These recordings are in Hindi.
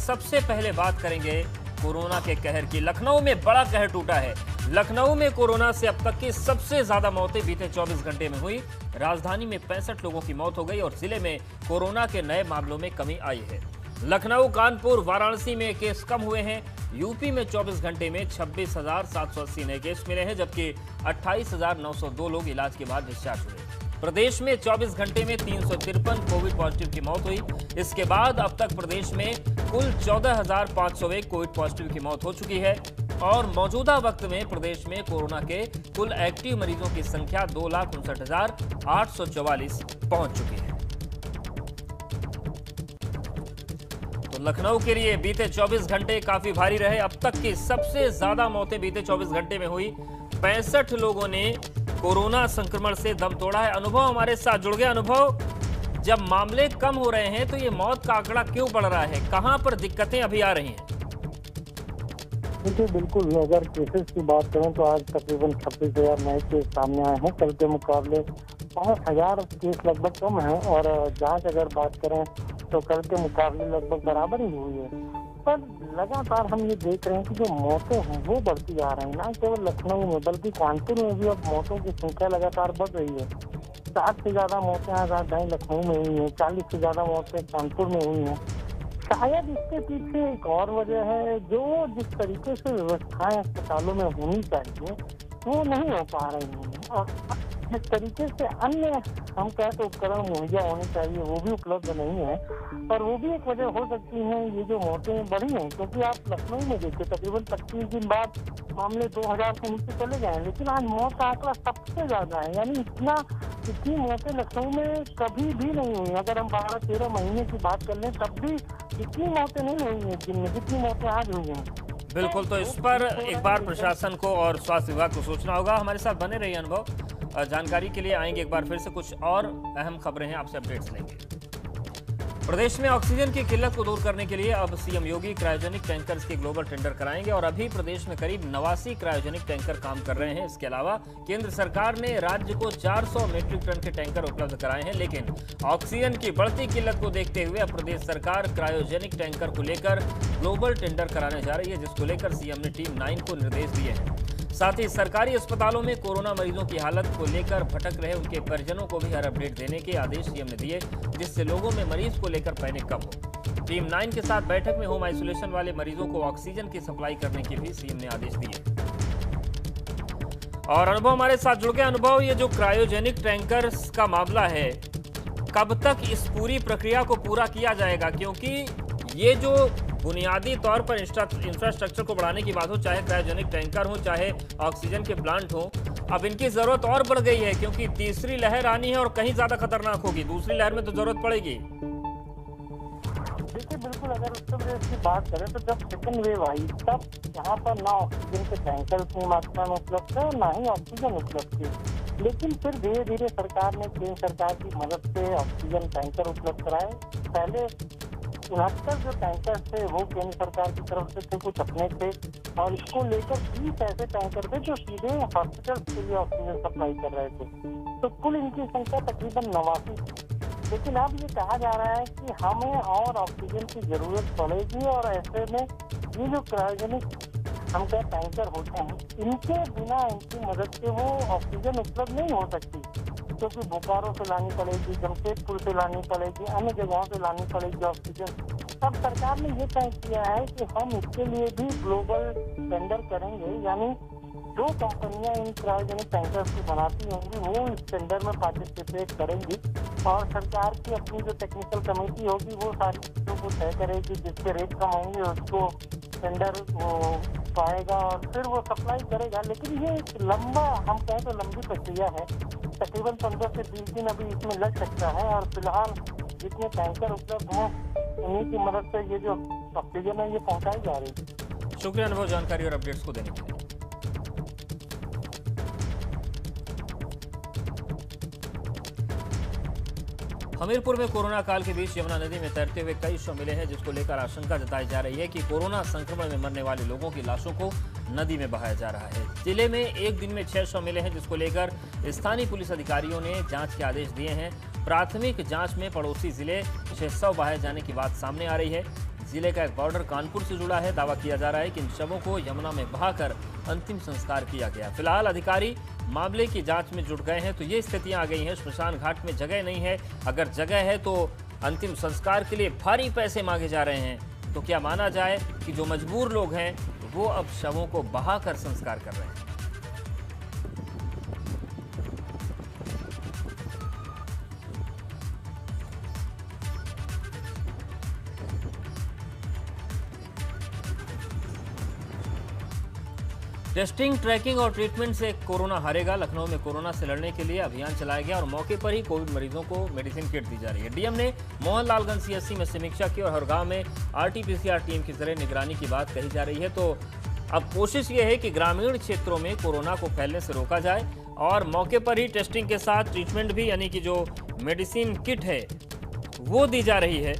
सबसे पहले बात करेंगे कोरोना के कहर की। लखनऊ में बड़ा कहर टूटा है। लखनऊ में कोरोना से अब तक की सबसे ज्यादा मौतें बीते 24 घंटे में हुई। राजधानी में 65 लोगों की मौत हो गई और जिले में कोरोना के नए मामलों में कमी आई है। लखनऊ, कानपुर, वाराणसी में केस कम हुए हैं। यूपी में 24 घंटे में 26,780 नए केस मिले हैं, जबकि 28,902 लोग इलाज के बाद डिस्चार्ज हुए। प्रदेश में 24 घंटे में 353 कोविड पॉजिटिव की मौत हुई। इसके बाद अब तक प्रदेश में कुल 14,501 कोविड पॉजिटिव की मौत हो चुकी है और मौजूदा वक्त में प्रदेश में कोरोना के कुल एक्टिव मरीजों की संख्या 2,59,844 पहुंच चुकी है। तो लखनऊ के लिए बीते 24 घंटे काफी भारी रहे। अब तक की सबसे ज्यादा मौतें बीते 24 घंटे में हुई। 65 लोगों ने कोरोना संक्रमण से दम तोड़ा है। अनुभव हमारे साथ जुड़ गया। अनुभव, जब मामले कम हो रहे हैं तो ये मौत का आंकड़ा क्यों बढ़ रहा है? कहां पर दिक्कतें अभी आ रही हैं? देखिए, बिल्कुल अगर केसेस की बात करें तो आज तकरीबन 26,000 नए केस सामने आए हैं। कल के मुकाबले 5,000 केस लगभग कम है और जांच अगर बात करें तो कल के मुकाबले लगभग बराबर ही हुई है। पर लगातार हम ये देख रहे हैं कि जो मौतें हैं वो बढ़ती जा रही हैं। ना केवल लखनऊ में बल्कि कानपुर में भी अब मौतों की संख्या लगातार बढ़ रही है। 60 से ज्यादा मौतें आज राजधानी लखनऊ में हुई हैं, 40 से ज्यादा मौतें कानपुर में हुई हैं। शायद इसके पीछे एक और वजह है, जो जिस तरीके से व्यवस्थाएं अस्पतालों में होनी चाहिए वो नहीं हो पा रही हैं और जिस तरीके से अन्य हम कहते उपकरण मुहैया होने चाहिए वो भी उपलब्ध नहीं है। और वो भी एक वजह हो सकती है ये जो मौतें बढ़ी हैं, क्योंकि आप लखनऊ में देखिए तकरीबन 25 दिन बाद मामले 2,000 से नीचे चले गए, लेकिन आज मौत का आंकड़ा सबसे ज्यादा है। यानी इतनी मौतें लखनऊ में कभी भी नहीं हुई। अगर हम 12-13 महीने की बात कर लें तब भी इतनी मौतें नहीं हुई हैं जिनमें जितनी मौतें आज हुई हैं। बिल्कुल, तो इस पर एक बार प्रशासन को और स्वास्थ्य विभाग को सोचना होगा। हमारे साथ बने रहिए अनुभव। जानकारी के लिए आएंगे एक बार फिर से, कुछ और अहम खबरें हैं, आपसे अपडेट्स लेंगे। प्रदेश में ऑक्सीजन की किल्लत को दूर करने के लिए अब सीएम योगी क्रायोजेनिक टैंकर्स के ग्लोबल टेंडर कराएंगे और अभी प्रदेश में करीब 89 क्रायोजेनिक टैंकर काम कर रहे हैं। इसके अलावा केंद्र सरकार ने राज्य को 400 मीट्रिक टन के टैंकर उपलब्ध कराए हैं, लेकिन ऑक्सीजन की बढ़ती किल्लत को देखते हुए अब प्रदेश सरकार क्रायोजेनिक टैंकर को लेकर ग्लोबल टेंडर कराने जा रही है, जिसको लेकर सीएम ने टीम 9 को निर्देश दिए हैं। साथ ही सरकारी अस्पतालों में कोरोना मरीजों की हालत को लेकर भटक रहे उनके परिजनों को भी हर अपडेट देने के आदेश सीएम ने दिए, जिससे लोगों में मरीज को लेकर पैनिक कम हो। टीम 9 के साथ बैठक में होम आइसोलेशन वाले मरीजों को ऑक्सीजन की सप्लाई करने के भी सीएम ने आदेश दिए। और अनुभव हमारे साथ जुड़ गए। अनुभव, ये जो क्रायोजेनिक टैंकर्स का मामला है, कब तक इस पूरी प्रक्रिया को पूरा किया जाएगा? क्योंकि ये जो बुनियादी तौर पर इंफ्रास्ट्रक्चर को बढ़ाने की बात हो, चाहे क्रायोजेनिक टैंकर हो चाहे ऑक्सीजन के प्लांट हो, अब इनकी जरूरत और बढ़ गई है क्योंकि तीसरी लहर आनी है और कहीं ज्यादा खतरनाक होगी। दूसरी लहर में तो जरूरत पड़ेगी। देखिए, बिल्कुल अगर उत्तर प्रदेश की बात करें तो जब सेकंड वेव आई तब यहाँ पर ना ऑक्सीजन के टैंकर उतनी मात्रा में उपलब्ध थे और ना ही ऑक्सीजन उपलब्ध थी। लेकिन फिर धीरे धीरे सरकार ने केंद्र सरकार की मदद से ऑक्सीजन टैंकर उपलब्ध कराए। पहले 69 जो टैंकर थे वो केंद्र सरकार की तरफ से थे, कुछ अपने थे, और इसको लेकर 30 ऐसे टैंकर थे जो सीधे हॉस्पिटल के लिए ऑक्सीजन सप्लाई कर रहे थे। तो कुल इनकी संख्या तकरीबन 89 थी। लेकिन अब ये कहा जा रहा है कि हमें और ऑक्सीजन की जरूरत पड़ेगी और ऐसे में ये जो क्रायोजेनिक हम क्या टैंकर होते हैं, इनके बिना इनकी मदद से वो ऑक्सीजन उपलब्ध नहीं हो सकती, क्योंकि बोकारो से लानी पड़ेगी, जमशेदपुर से लानी पड़ेगी, अन्य जगहों से लानी पड़ेगी ऑक्सीजन। तब सरकार ने ये तय किया है कि हम इसके लिए भी ग्लोबल टेंडर करेंगे, यानी जो कंपनियां इन क्रायोजेनिक टैंकर्स को बनाती होंगी वो इस टेंडर में पार्टिसिपेट करेंगी और सरकार की अपनी जो टेक्निकल कमेटी होगी वो सारी चीज़ों को तय करेगी, जिसके रेट कम होंगे उसको टेंडर वो पाएगा और फिर वो सप्लाई करेगा। लेकिन ये एक लंबा, हम कहें तो लंबी प्रक्रिया है, तकरीबन 15 से 20 दिन अभी इसमें लग सकता है और फिलहाल जितने टैंकर उपलब्ध हैं उन्हीं की मदद से ये जो ऑक्सीजन है ये पहुंचाई जा रही है। शुक्रिया अनुभव, जानकारी और अपडेट्स को देने के लिए। हमीरपुर में कोरोना काल के बीच यमुना नदी में तैरते हुए कई शव मिले हैं, जिसको लेकर आशंका जताई जा रही है कि कोरोना संक्रमण में मरने वाले लोगों की लाशों को नदी में बहाया जा रहा है। जिले में एक दिन में 6 शव मिले हैं, जिसको लेकर स्थानीय पुलिस अधिकारियों ने जांच के आदेश दिए हैं। प्राथमिक जांच में पड़ोसी जिले 600 बहाए जाने की बात सामने आ रही है। जिले का एक बॉर्डर कानपुर से जुड़ा है। दावा किया जा रहा है कि इन शवों को यमुना में बहाकर अंतिम संस्कार किया गया। फिलहाल अधिकारी मामले की जांच में जुट गए हैं। तो ये स्थितियां आ गई हैं, श्मशान घाट में जगह नहीं है, अगर जगह है तो अंतिम संस्कार के लिए भारी पैसे मांगे जा रहे हैं। तो क्या माना जाए कि जो मजबूर लोग हैं वो अब शवों को बहाकर संस्कार कर रहे हैं। टेस्टिंग, ट्रैकिंग और ट्रीटमेंट से कोरोना हारेगा। लखनऊ में कोरोना से लड़ने के लिए अभियान चलाया गया और मौके पर ही कोविड मरीजों को मेडिसिन किट दी जा रही है। डीएम ने मोहनलालगंज सीएचसी में समीक्षा की और हर गांव में आरटीपीसीआर टीम की जरिए निगरानी की बात कही जा रही है। तो अब कोशिश ये है कि ग्रामीण क्षेत्रों में कोरोना को फैलने से रोका जाए और मौके पर ही टेस्टिंग के साथ ट्रीटमेंट भी, यानी कि जो मेडिसिन किट है वो दी जा रही है।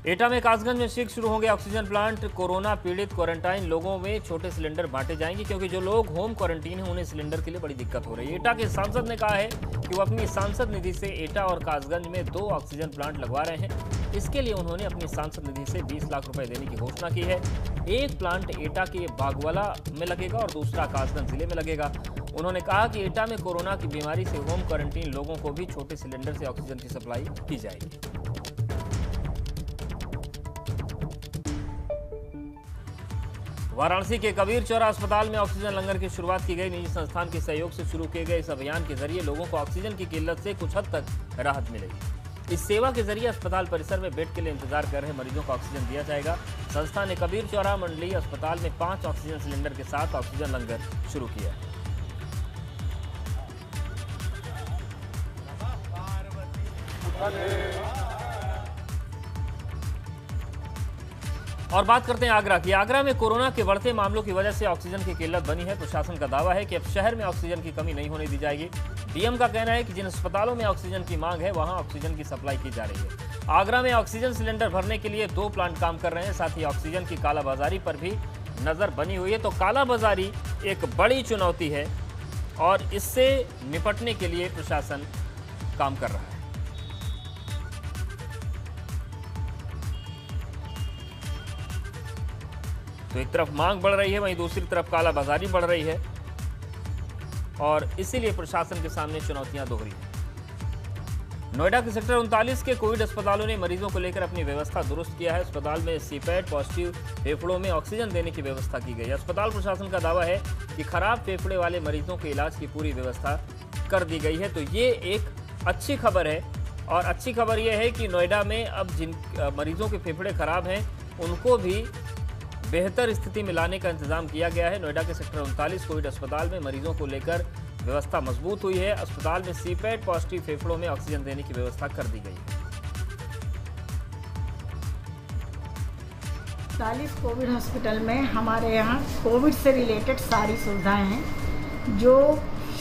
एटा में कासगंज में शीघ्र शुरू होंगे ऑक्सीजन प्लांट। कोरोना पीड़ित क्वारंटाइन लोगों में छोटे सिलेंडर बांटे जाएंगे, क्योंकि जो लोग होम क्वारंटीन हैं उन्हें सिलेंडर के लिए बड़ी दिक्कत हो रही है। एटा के सांसद ने कहा है कि वो अपनी सांसद निधि से एटा और कासगंज में 2 ऑक्सीजन प्लांट लगवा रहे हैं। इसके लिए उन्होंने अपनी सांसद निधि से 20 लाख रुपए देने की घोषणा की है। एक प्लांट एटा के बागवाला में लगेगा और दूसरा कासगंज जिले में लगेगा। उन्होंने कहा कि एटा में कोरोना की बीमारी से होम क्वारंटीन लोगों को भी छोटे सिलेंडर से ऑक्सीजन की सप्लाई की जाएगी। वाराणसी के कबीर चौरा अस्पताल में ऑक्सीजन लंगर की शुरुआत की गई। निजी संस्थान के सहयोग से शुरू किए गए इस अभियान के जरिए लोगों को ऑक्सीजन की किल्लत से कुछ हद तक राहत मिलेगी। इस सेवा के जरिए अस्पताल परिसर में बेड के लिए इंतजार कर रहे मरीजों को ऑक्सीजन दिया जाएगा। संस्था ने कबीर चौरा मंडलीय अस्पताल में 5 ऑक्सीजन सिलेंडर के साथ ऑक्सीजन लंगर शुरू किया है। और बात करते हैं आगरा की। आगरा में कोरोना के बढ़ते मामलों की वजह से ऑक्सीजन की किल्लत बनी है। प्रशासन का दावा है कि अब शहर में ऑक्सीजन की कमी नहीं होने दी जाएगी। डीएम का कहना है कि जिन अस्पतालों में ऑक्सीजन की मांग है वहां ऑक्सीजन की सप्लाई की जा रही है। आगरा में ऑक्सीजन सिलेंडर भरने के लिए 2 प्लांट काम कर रहे हैं। साथ ही ऑक्सीजन की कालाबाजारी पर भी नजर बनी हुई है। तो कालाबाजारी एक बड़ी चुनौती है और इससे निपटने के लिए प्रशासन काम कर रहा है। तो एक तरफ मांग बढ़ रही है, वहीं दूसरी तरफ कालाबाजारी बढ़ रही है और इसीलिए प्रशासन के सामने चुनौतियां दोहरी हैं। नोएडा के सेक्टर 39 के कोविड अस्पतालों ने मरीजों को लेकर अपनी व्यवस्था दुरुस्त किया है। अस्पताल में सीपैट पॉजिटिव फेफड़ों में ऑक्सीजन देने की व्यवस्था की गई। अस्पताल प्रशासन का दावा है कि खराब फेफड़े वाले मरीजों के इलाज की पूरी व्यवस्था कर दी गई है। तो ये एक अच्छी खबर है और अच्छी खबर यह है कि नोएडा में अब जिन मरीजों के फेफड़े खराब हैं उनको भी बेहतर स्थिति में लाने का इंतजाम किया गया है। नोएडा के सेक्टर 39 कोविड अस्पताल में मरीजों को लेकर व्यवस्था मजबूत हुई है। अस्पताल में सीपैट पॉजिटिव फेफड़ों में ऑक्सीजन देने की व्यवस्था कर दी गई है। 40 कोविड हॉस्पिटल में हमारे यहाँ कोविड से रिलेटेड सारी सुविधाएं हैं। जो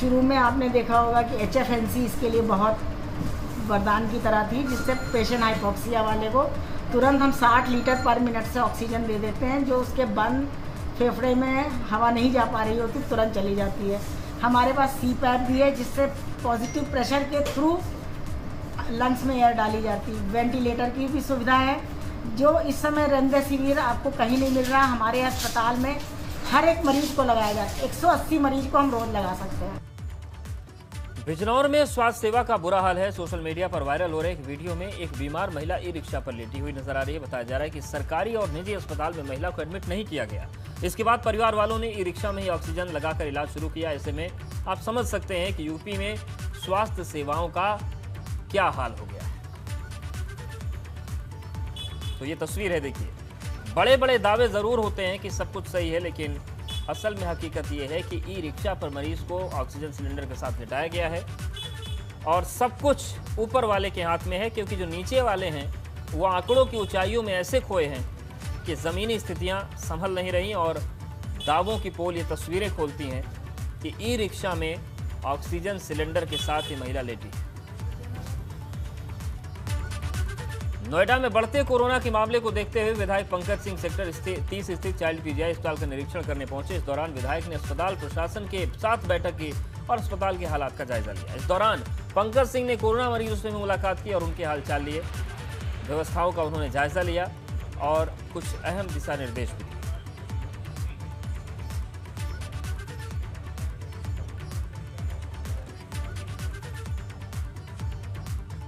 शुरू में आपने देखा होगा कि HFNC इसके लिए बहुत वरदान की तरह थी, जिससे पेशेंट हाइपोक्सिया वाले को तुरंत हम 60 लीटर पर मिनट से ऑक्सीजन दे देते हैं। जो उसके बंद फेफड़े में हवा नहीं जा पा रही होती तुरंत चली जाती है। हमारे पास CPAP भी है, जिससे पॉजिटिव प्रेशर के थ्रू लंग्स में एयर डाली जाती है। वेंटिलेटर की भी सुविधा है, जो इस समय रेमडेसिविर आपको कहीं नहीं मिल रहा। हमारे अस्पताल में हर एक मरीज को लगाया जाता है। 180 मरीज को हम रोज लगा सकते हैं। बिजनौर में स्वास्थ्य सेवा का बुरा हाल है। सोशल मीडिया पर वायरल हो रहे एक वीडियो में एक बीमार महिला ई-रिक्शा पर लेटी हुई नजर आ रही है। बताया जा रहा है कि सरकारी और निजी अस्पताल में महिला को एडमिट नहीं किया गया। इसके बाद परिवार वालों ने ई-रिक्शा में ही ऑक्सीजन लगाकर इलाज शुरू किया। ऐसे में आप समझ सकते हैं कि यूपी में स्वास्थ्य सेवाओं का क्या हाल हो गया है। तो ये तस्वीर है, देखिए। बड़े बड़े दावे जरूर होते हैं कि सब कुछ सही है, लेकिन असल में हकीकत यह है कि ई-रिक्शा पर मरीज को ऑक्सीजन सिलेंडर के साथ लिटाया गया है और सब कुछ ऊपर वाले के हाथ में है, क्योंकि जो नीचे वाले हैं वो आंकड़ों की ऊंचाइयों में ऐसे खोए हैं कि ज़मीनी स्थितियां संभल नहीं रही और दावों की पोल ये तस्वीरें खोलती हैं कि ई-रिक्शा में ऑक्सीजन सिलेंडर के साथ ही महिला लेटी है। नोएडा में बढ़ते कोरोना के मामले को देखते हुए विधायक पंकज सिंह सेक्टर 30 स्थित चाइल्ड PGI अस्पताल का निरीक्षण करने पहुंचे। इस दौरान विधायक ने अस्पताल प्रशासन के साथ बैठक की और अस्पताल के हालात का जायजा लिया। इस दौरान पंकज सिंह ने कोरोना मरीजों से भी मुलाकात की और उनके हालचाल लिए, व्यवस्थाओं का उन्होंने जायजा लिया और कुछ अहम दिशा निर्देश भी दिए।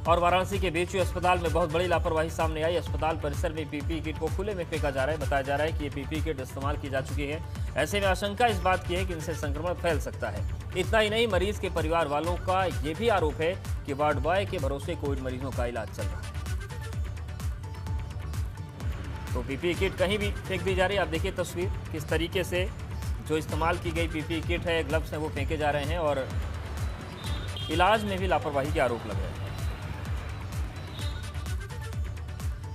और वाराणसी के बेचू अस्पताल में बहुत बड़ी लापरवाही सामने आई। अस्पताल परिसर में पीपीई किट को खुले में फेंका जा रहा है। बताया जा रहा है कि ये पीपीई किट इस्तेमाल की जा चुकी है। ऐसे में आशंका इस बात की है कि इनसे संक्रमण फैल सकता है। इतना ही नहीं, मरीज के परिवार वालों का ये भी आरोप है कि वार्ड बॉय के भरोसे कोविड मरीजों का इलाज चल रहा है। तो पीपीई किट कहीं भी फेंक दी जा रही है। आप देखिए तस्वीर, किस तरीके से जो इस्तेमाल की गई पीपीई किट है, ग्लव्स हैं, वो फेंके जा रहे हैं और इलाज में भी लापरवाही के आरोप लग रहे हैं।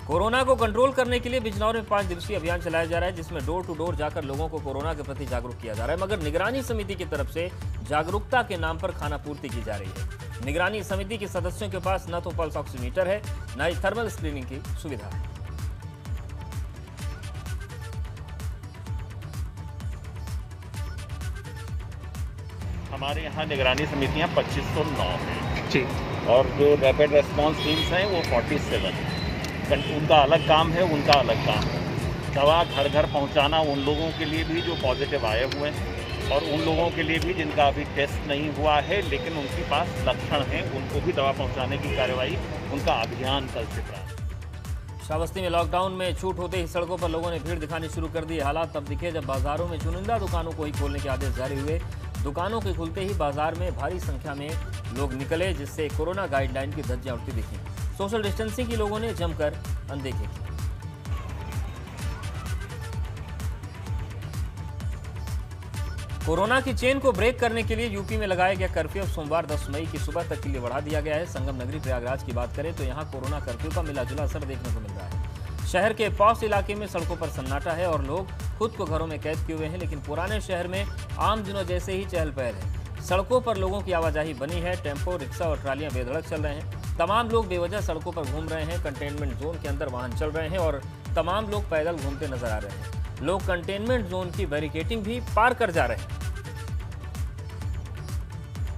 कोरोना को कंट्रोल करने के लिए बिजनौर में 5 दिवसीय अभियान चलाया जा रहा है, जिसमें डोर टू डोर जाकर लोगों को कोरोना के प्रति जागरूक किया जा रहा है। मगर निगरानी समिति की तरफ से जागरूकता के नाम पर खाना पूर्ति की जा रही है। निगरानी समिति के सदस्यों के पास न तो पल्स ऑक्सीमीटर है, न ही थर्मल स्क्रीनिंग की सुविधा है। हमारे यहाँ निगरानी समितियाँ 2509 हैं जी, और जो रैपिड रेस्पॉन्स टीम्स हैं वो 47। उनका अलग काम है, उनका अलग काम है। दवा घर घर पहुँचाना उन लोगों के लिए भी जो पॉजिटिव आए हुए हैं और उन लोगों के लिए भी जिनका अभी टेस्ट नहीं हुआ है लेकिन उनके पास लक्षण हैं, उनको भी दवा पहुँचाने की कार्रवाई, उनका अभियान कल से प्रारंभ। श्रावस्ती में लॉकडाउन में छूट होते ही सड़कों पर लोगों ने भीड़ दिखानी शुरू कर दी। हालात तब दिखे जब बाजारों में चुनिंदा दुकानों को ही खोलने के आदेश जारी हुए। दुकानों के खुलते ही बाजार में भारी संख्या में लोग निकले, जिससे कोरोना गाइडलाइन की धज्जियां उड़ती दिखी। सोशल डिस्टेंसिंग की लोगों ने जमकर अनदेखी की। कोरोना की चेन को ब्रेक करने के लिए यूपी में लगाया गया कर्फ्यू अब सोमवार 10 मई की सुबह तक के लिए बढ़ा दिया गया है। संगम नगरी प्रयागराज की बात करें तो यहां कोरोना कर्फ्यू का मिला-जुला असर देखने को मिल रहा है। शहर के पॉश इलाके में सड़कों पर सन्नाटा है और लोग खुद को घरों में कैद किए हुए हैं, लेकिन पुराने शहर में आम दिनों जैसे ही चहल पहल है। सड़कों पर लोगों की आवाजाही बनी है। टेम्पो, रिक्शा और ट्रालियां बेधड़क चल रहे हैं। तमाम लोग बेवजह सड़कों पर घूम रहे हैं। कंटेनमेंट जोन के अंदर वाहन चल रहे हैं और तमाम लोग पैदल घूमते नजर आ रहे हैं। लोग कंटेनमेंट जोन की बैरिकेडिंग भी पार कर जा रहे हैं।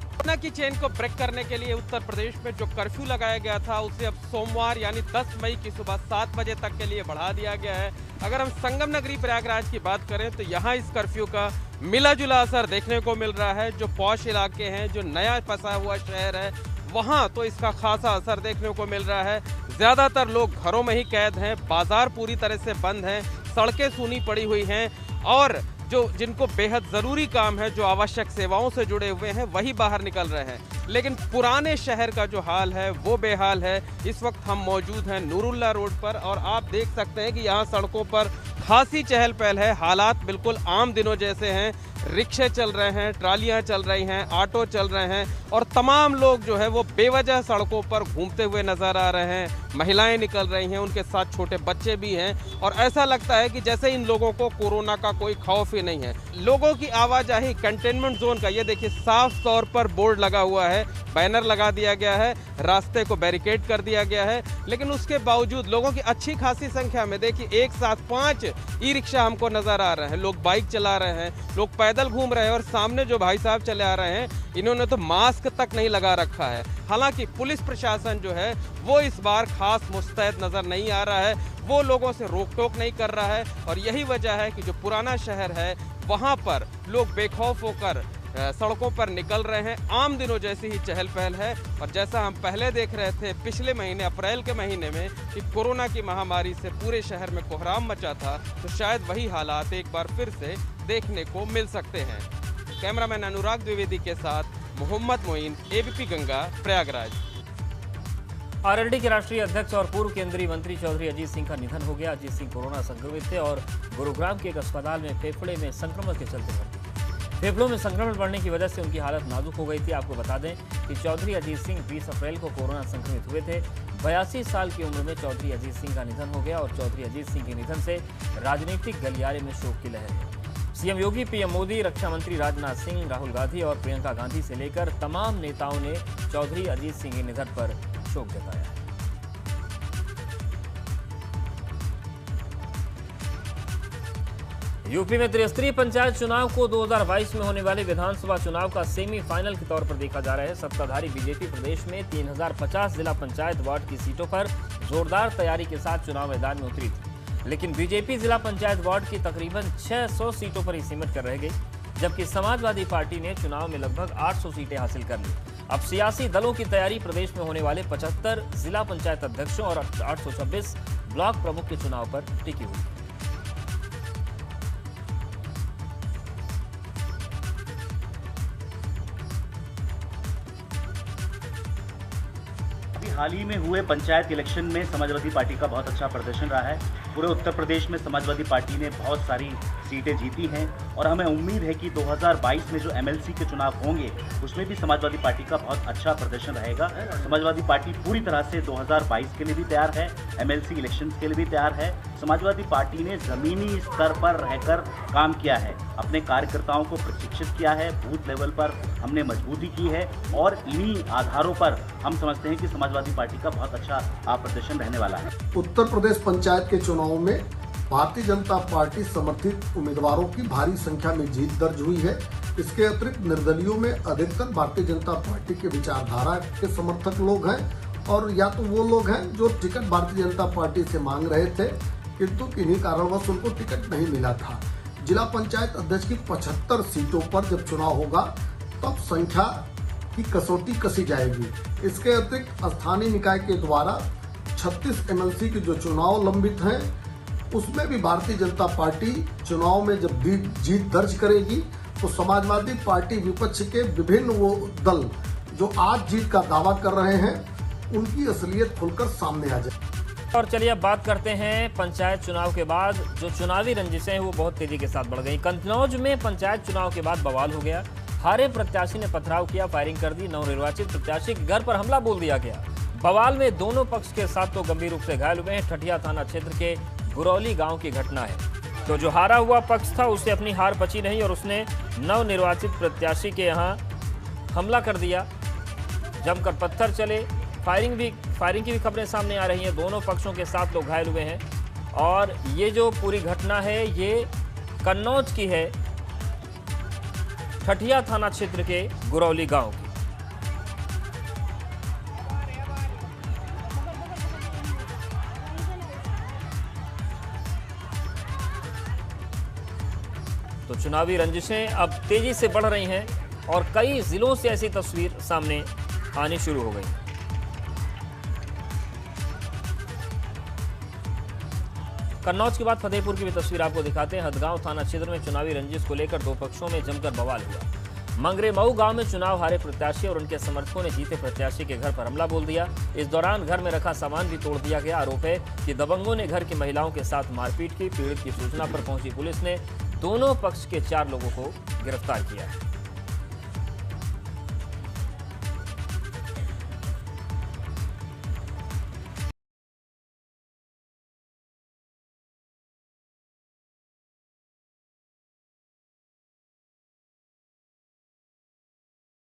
कोरोना की चेन को ब्रेक करने के लिए उत्तर प्रदेश में जो कर्फ्यू लगाया गया था उसे अब सोमवार यानी 10 मई की सुबह 7 बजे तक के लिए बढ़ा दिया गया है। अगर हम संगम नगरी प्रयागराज की बात करें तो यहाँ इस कर्फ्यू का मिला जुला असर देखने को मिल रहा है। जो पॉश इलाके हैं, जो नया फंसा हुआ शहर है, वहाँ तो इसका खासा असर देखने को मिल रहा है। ज़्यादातर लोग घरों में ही कैद हैं, बाजार पूरी तरह से बंद हैं, सड़कें सूनी पड़ी हुई हैं और जो जिनको बेहद ज़रूरी काम है, जो आवश्यक सेवाओं से जुड़े हुए हैं, वही बाहर निकल रहे हैं। लेकिन पुराने शहर का जो हाल है वो बेहाल है। इस वक्त हम मौजूद हैं नूरुल्लाह रोड पर और आप देख सकते हैं कि यहाँ सड़कों पर खासी चहल पहल है। हालात बिल्कुल आम दिनों जैसे हैं। रिक्शे चल रहे हैं, ट्रालियाँ चल रही हैं, ऑटो चल रहे हैं और तमाम लोग जो है वो बेवजह सड़कों पर घूमते हुए नजर आ रहे हैं। महिलाएं निकल रही हैं, उनके साथ छोटे बच्चे भी हैं और ऐसा लगता है कि जैसे इन लोगों को कोरोना का कोई खौफ ही नहीं है। लोगों की आवाजाही कंटेनमेंट जोन का, ये देखिए साफ तौर पर बोर्ड लगा हुआ है, बैनर लगा दिया गया है, रास्ते को बैरिकेड कर दिया गया है, लेकिन उसके बावजूद लोगों की अच्छी खासी संख्या में, देखिए एक साथ 5 ई रिक्शा हमको नजर आ रहे हैं। लोग बाइक चला रहे हैं, लोग पैदल घूम रहे हैं और सामने जो भाई साहब चले आ रहे हैं, इन्होंने तो मास्क तक नहीं लगा रखा है। हालांकि पुलिस प्रशासन जो है वो इस बार खास मुस्तैद नजर नहीं आ रहा है, वो लोगों से रोक टोक नहीं कर रहा है और यही वजह है कि जो पुराना शहर है वहाँ पर लोग बेखौफ होकर सड़कों पर निकल रहे हैं। आम दिनों जैसी ही चहल पहल है और जैसा हम पहले देख रहे थे पिछले महीने अप्रैल के महीने में कि कोरोना की महामारी से पूरे शहर में कोहराम मचा था, तो शायद वही हालात एक बार फिर से देखने को मिल सकते हैं। कैमरामैन अनुराग द्विवेदी के साथ मोहम्मद मोइन, एबीपी गंगा, प्रयागराज। आरएलडी के राष्ट्रीय अध्यक्ष और पूर्व केंद्रीय मंत्री चौधरी अजीत सिंह का निधन हो गया। अजीत सिंह कोरोना संक्रमित थे और गुरुग्राम के एक अस्पताल में फेफड़े में संक्रमण के चलते भर्ती। फेफड़ों में संक्रमण बढ़ने की वजह से उनकी हालत नाजुक हो गई थी। आपको बता दें कि चौधरी अजीत सिंह 20 अप्रैल को कोरोना संक्रमित हुए थे। 82 साल की उम्र में चौधरी अजीत सिंह का निधन हो गया और चौधरी अजीत सिंह के निधन से राजनीतिक गलियारे में शोक की लहर है। सीएम योगी, पीएम मोदी, रक्षा मंत्री राजनाथ सिंह, राहुल गांधी और प्रियंका गांधी से लेकर तमाम नेताओं ने चौधरी अजीत सिंह के निधन पर शोक जताया है। यूपी में त्रिस्तरीय पंचायत चुनाव को 2022 में होने वाले विधानसभा चुनाव का सेमीफाइनल के तौर पर देखा जा रहा है। सत्ताधारी बीजेपी प्रदेश में 3050 जिला पंचायत वार्ड की सीटों पर जोरदार तैयारी के साथ चुनाव मैदान में उतरी थी, लेकिन बीजेपी जिला पंचायत वार्ड की तकरीबन 600 सीटों पर ही सीमित कर रह गई, जबकि समाजवादी पार्टी ने चुनाव में लगभग 800 सीटें हासिल कर ली। अब सियासी दलों की तैयारी प्रदेश में होने वाले 75 जिला पंचायत अध्यक्षों और 826 ब्लॉक प्रमुख के चुनाव पर टिकी हुई। हाल ही में हुए पंचायत इलेक्शन में समाजवादी पार्टी का बहुत अच्छा प्रदर्शन रहा है। पूरे उत्तर प्रदेश में समाजवादी पार्टी ने बहुत सारी सीटें जीती हैं और हमें उम्मीद है कि 2022 में जो एमएलसी के चुनाव होंगे उसमें भी समाजवादी पार्टी का बहुत अच्छा प्रदर्शन रहेगा। समाजवादी पार्टी पूरी तरह से 2022 के लिए भी तैयार है, एमएलसी इलेक्शंस के लिए भी तैयार है। समाजवादी पार्टी ने ज़मीनी स्तर पर रहकर काम किया है, अपने कार्यकर्ताओं को प्रशिक्षित किया है, बूथ लेवल पर हमने मजबूती की है और इन्हीं आधारों पर हम समझते हैं कि समाजवादी पार्टी का बहुत अच्छा प्रदर्शन रहने वाला है। उत्तर प्रदेश पंचायत के चुनाव में भारतीय जनता पार्टी समर्थित उम्मीदवारों की भारी संख्या में जीत दर्ज हुई है। इसके अतिरिक्त निर्दलियों में अधिकतर भारतीय जनता पार्टी के विचारधारा के समर्थक लोग हैं और या तो वो लोग हैं जो टिकट भारतीय जनता पार्टी से मांग रहे थे, किंतु किन्हीं कारणवश उनको टिकट नहीं मिला था। जिला पंचायत अध्यक्ष की 75 सीटों पर जब चुनाव होगा तब संख्या की कसौटी कसी जाएगी। इसके अतिरिक्त स्थानीय निकाय के द्वारा 36 एमएलसी के जो चुनाव लंबित हैं उसमें भी भारतीय जनता पार्टी चुनाव में जब जीत दर्ज करेगी तो समाजवादी पार्टी विपक्ष के विभिन्न वो दल जो आज जीत का दावा कर रहे हैं उनकी असलियत खुलकर सामने आ जाए। और चलिए अब बात करते हैं पंचायत चुनाव के बाद जो चुनावी रंजिशें हैं वो बहुत तेजी के साथ बढ़ गई। कन्नौज में पंचायत चुनाव के बाद बवाल हो गया। हारे प्रत्याशी ने पथराव किया, फायरिंग कर दी, नवनिर्वाचित प्रत्याशी के घर पर हमला बोल दिया गया। बवाल में दोनों पक्ष के साथ तो गंभीर रूप से घायल हुए हैं। ठठिया थाना क्षेत्र के गुरौली गांव की घटना है। तो जो हारा हुआ पक्ष था उसे अपनी हार बची नहीं और उसने नवनिर्वाचित प्रत्याशी के यहां हमला कर दिया, जमकर पत्थर चले, फायरिंग की भी खबरें सामने आ रही हैं। दोनों पक्षों के साथ लोग घायल हुए हैं और ये जो पूरी घटना है ये कन्नौज की है, ठठिया थाना क्षेत्र के गुरौली गांव की। तो चुनावी रंजिशें अब तेजी से बढ़ रही हैं और कई जिलों से ऐसी तस्वीर सामने आनी शुरू हो गई। कन्नौज के बाद फतेहपुर की भी तस्वीर आपको दिखाते हैं। हदगांव थाना क्षेत्र में चुनावी रंजिश को लेकर दो पक्षों में जमकर बवाल हुआ। मंगरेमऊ गांव में चुनाव हारे प्रत्याशी और उनके समर्थकों ने जीते प्रत्याशी के घर पर हमला बोल दिया। इस दौरान घर में रखा सामान भी तोड़ दिया गया। आरोप है कि दबंगों ने घर की महिलाओं के साथ मारपीट की। पीड़ित की सूचना पर पहुंची पुलिस ने दोनों पक्ष के 4 लोगों को गिरफ्तार किया है।